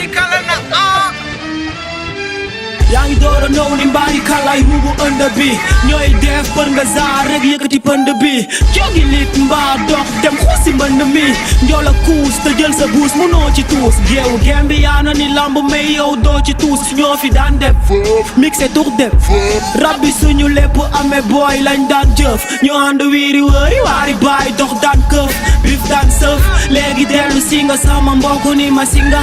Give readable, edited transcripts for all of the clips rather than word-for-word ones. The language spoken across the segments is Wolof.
mbari kala na yaa ngi door a ñëw ni mbaari kalay ruubu ënd bi ñooy def për nga zaar rek yëkkati pënd bi jógi lit mbaa dox dem xuusi mbënd mi njool a kuus te jël sa buus munoo ci tuus géew gembi yaa na ni lamb may yow doo ci tuus ñoo fi daan def mixé tux def rab bi suñu lépp amee booy lañ daan jëf ñu ànd wiiri wëri waari baay dox daan këf bif daan sëf léegi dellu si nga sama mbokk ni ma singa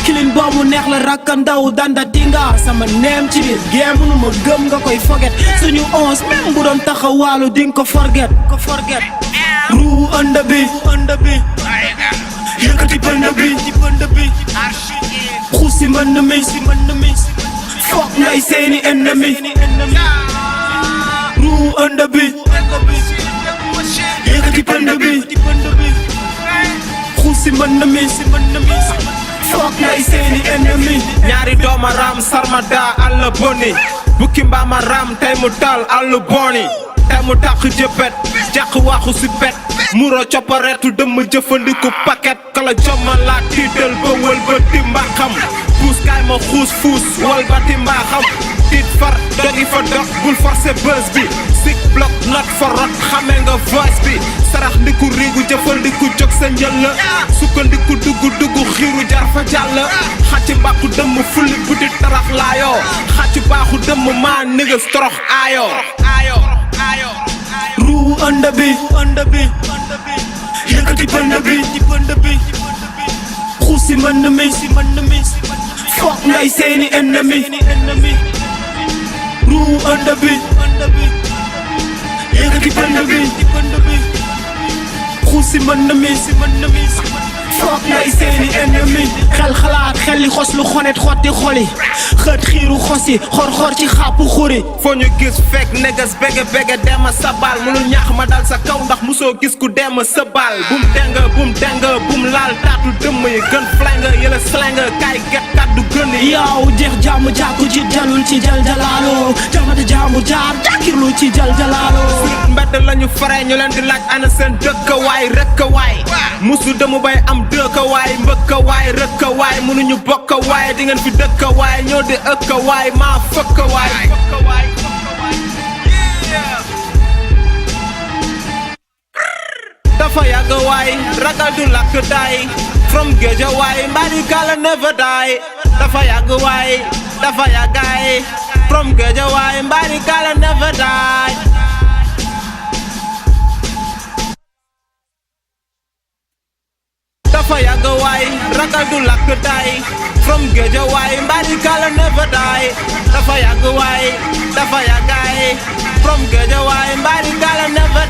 kilin boobu neex la rakka ndaw danda tinga sama neem ci biir géem nu ma gëm nga koy forget suñu onze même bu doon taxawaalu dinga ko forget ruu ënd bi yëkkati pënd bi xuusi mbënd mi foog ngay seeni ennemi ruu ënd bi yëkkati pënd bi xuusi mbënd mi foog ngay seeni ennemi ñaari dooma ram sarmada alla boni bukki mbaama ram tey mu tal allu boni tey mu tàq jëppet jàq waxu si pet muro coppareetu dëmm jëfandiku paquet kala jomma laa tiital ba wël ba ti mbaxam puus kaay ma xuus fuus wal ba ti mbaaxam tiit far dogi fa dox bul forcé bës bi sik block not for rot xame nga voice bi sarax ndiku riigu jëfandiku jóg sa njël la sukkandiku dugg xiiru jar fa jàll xacc mbàkku dëmm fulli buti tarax laayoo xacc baaxu dëmm maa niggas torox aayo ruu ënd bi yëkkati pënd bi xuusi mbënd mi foog ngay seeni ennemi ruu ënd bi yëkkati pënd bi xuusi mbënd mi foog ngay seeni ennemi xel xalaat xel li xos lu xonet xotti xoli xët xiiru xosi xor ci xàppu xuri foo ñu gis fekk negas bege dema sabal munul ñaax ma dal sa kaw ndax musoo gis ku dema sabal bum denga bum laal taatu dëmm yi gën flingue yëla slingue kaay get kaddu gën yi yow jeex jàmm jàkku ci jalul ci jal jalaalo jamata jàmbu jaar jàkkirlu ci jal jalaalo mbedd lañu fare ñu leen di laaj ana seen dëkkawaay rëkkawaay musu dëmu bay am dëkkawaay mbëkkawaay rëkkawaay mënuñu bokkawaay di ngeen fi dëkkawaay ñoo di ëkkawaay maa fëkkawaay dafa yàgg waay ragal du lakk daay from Géejawaay mbari kala never die dafa yàgg waay dafa yàggaay from Géejawaay mbari kala never die dafa yàgg waay ragal du lakk daay from Géejawaay mbari kala never die dafa yàgg waay dafa yàggaay from Géejawaay mbari kala never